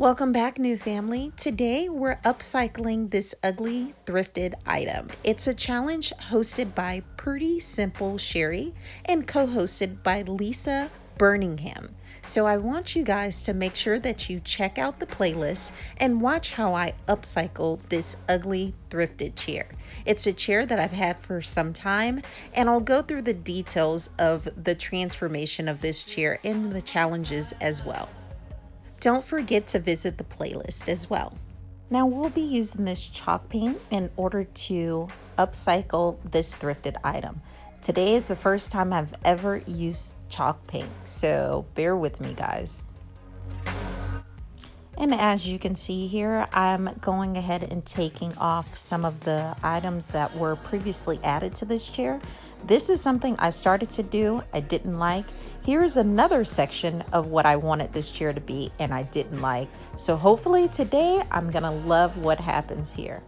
Welcome back, new family. Today we're upcycling this ugly thrifted item. It's a challenge hosted by Pretty Simple Sherry and co-hosted by Lisa Birmingham. So I want you guys to make sure that you check out the playlist and watch how I upcycle this ugly thrifted chair. It's a chair that I've had for some time, and I'll go through the details of the transformation of this chair and the challenges as well. Don't forget to visit the playlist as well. Now we'll be using this chalk paint in order to upcycle this thrifted item. Today is the first time I've ever used chalk paint, so bear with me, guys. And as you can see here, I'm going ahead and taking off some of the items that were previously added to this chair. This is something I started to do, I didn't like. Here's another section of what I wanted this chair to be and I didn't like. So hopefully today I'm gonna love what happens here.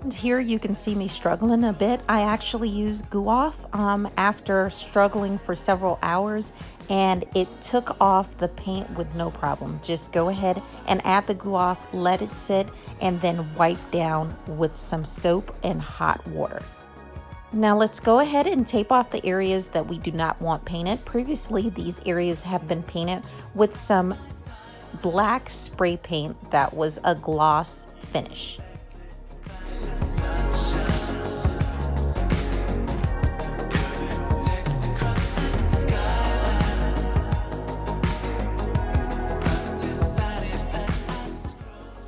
And here you can see me struggling a bit. I actually used gouache after struggling for several hours, and it took off the paint with no problem. Just go ahead and add the gouache, let it sit, and then wipe down with some soap and hot water. Now let's go ahead and tape off the areas that we do not want painted. Previously, these areas have been painted with some black spray paint that was a gloss finish.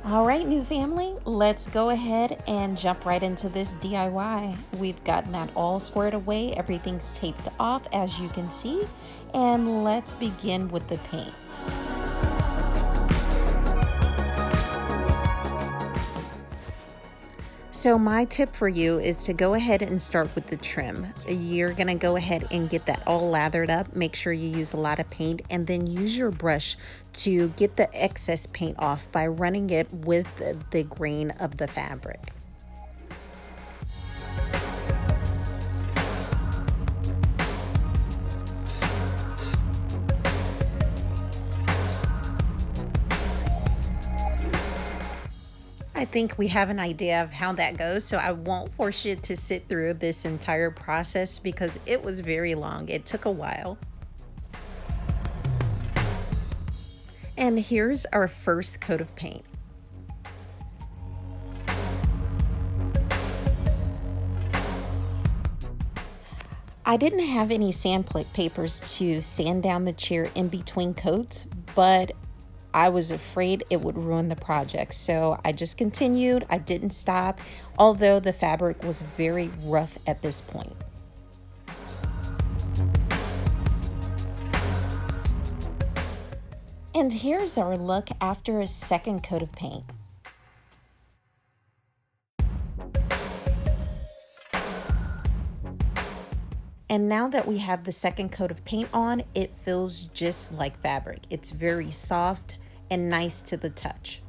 All right, new family, let's go ahead and jump right into this DIY. We've gotten that all squared away. Everything's taped off, as you can see, and let's begin with the paint. So my tip for you is to go ahead and start with the trim. You're gonna go ahead and get that all lathered up. Make sure you use a lot of paint, and then use your brush to get the excess paint off by running it with the grain of the fabric. I think we have an idea of how that goes, so I won't force you to sit through this entire process because it was very long. It took a while. And here's our first coat of paint. I didn't have any sandpapers to sand down the chair in between coats, but I was afraid it would ruin the project, so I just continued. I didn't stop, although the fabric was very rough at this point. And here's our look after a second coat of paint. And now that we have the second coat of paint on, it feels just like fabric. It's very soft and nice to the touch.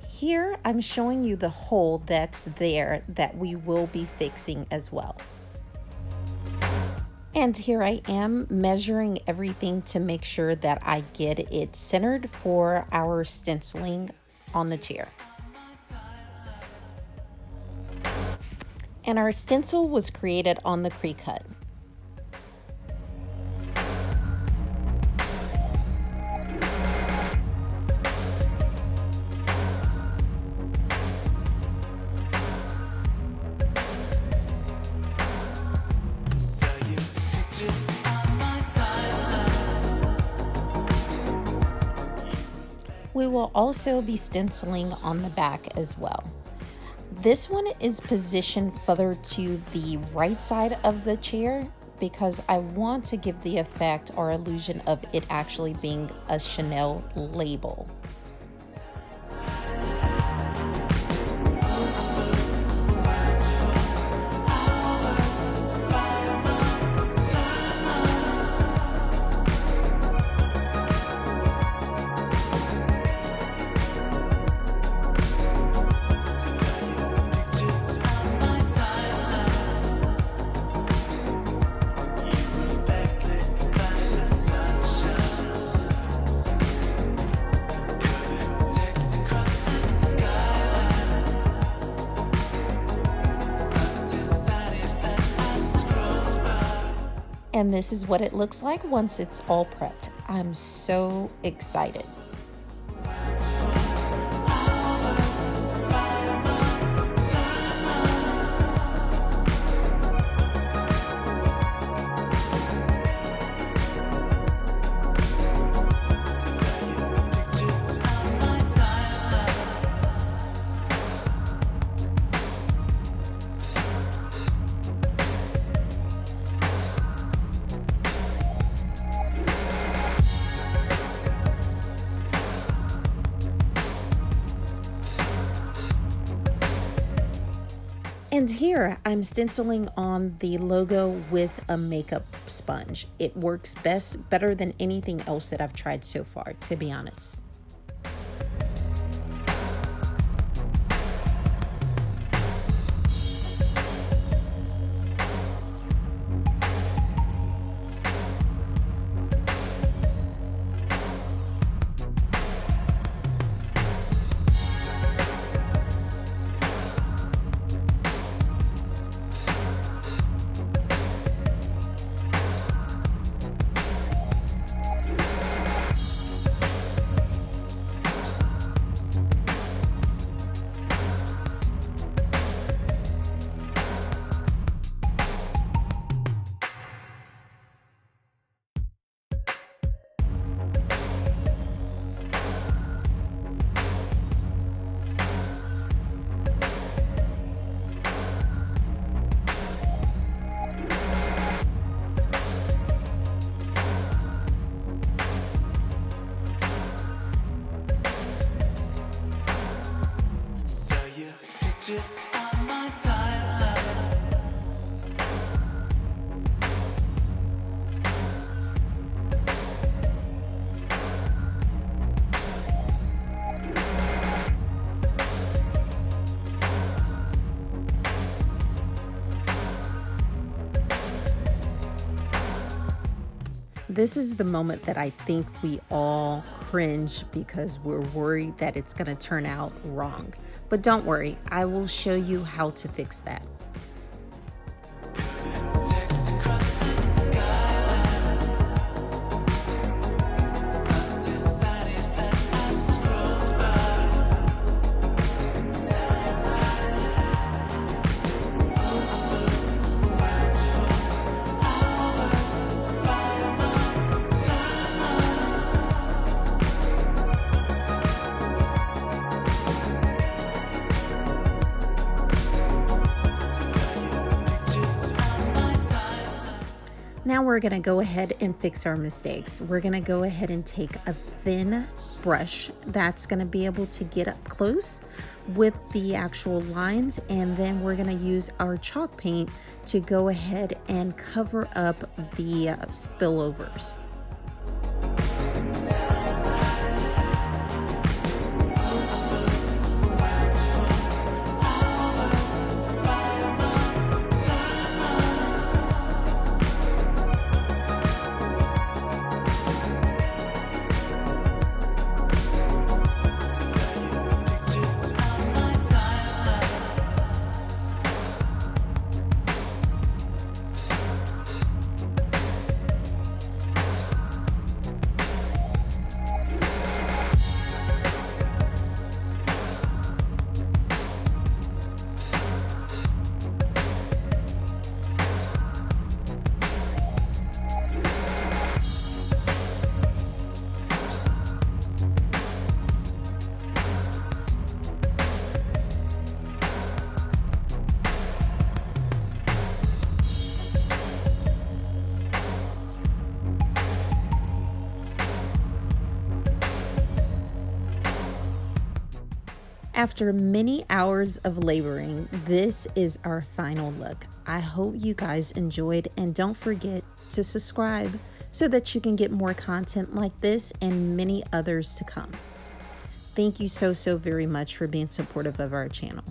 Here I'm showing you the hole that's there that we will be fixing as well. And here I am measuring everything to make sure that I get it centered for our stenciling on the chair. And our stencil was created on the pre-cut. We will also be stenciling on the back as well. This one is positioned further to the right side of the chair because I want to give the effect or illusion of it actually being a Chanel label. And this is what it looks like once it's all prepped. I'm so excited. And here I'm stenciling on the logo with a makeup sponge. It works better than anything else that I've tried so far, to be honest. On my timeline. This is the moment that I think we all cringe because we're worried that it's going to turn out wrong. But don't worry, I will show you how to fix that. Text across the skyline. Undecided as I scroll by. Hours by my timeline. Now we're going to go ahead and fix our mistakes. We're going to go ahead and take a thin brush that's going to be able to get up close with the actual lines, and then we're going to use our chalk paint to go ahead and cover up the spillovers. After many hours of laboring, this is our final look. I hope you guys enjoyed, and don't forget to subscribe so that you can get more content like this and many others to come. Thank you so very much for being supportive of our channel.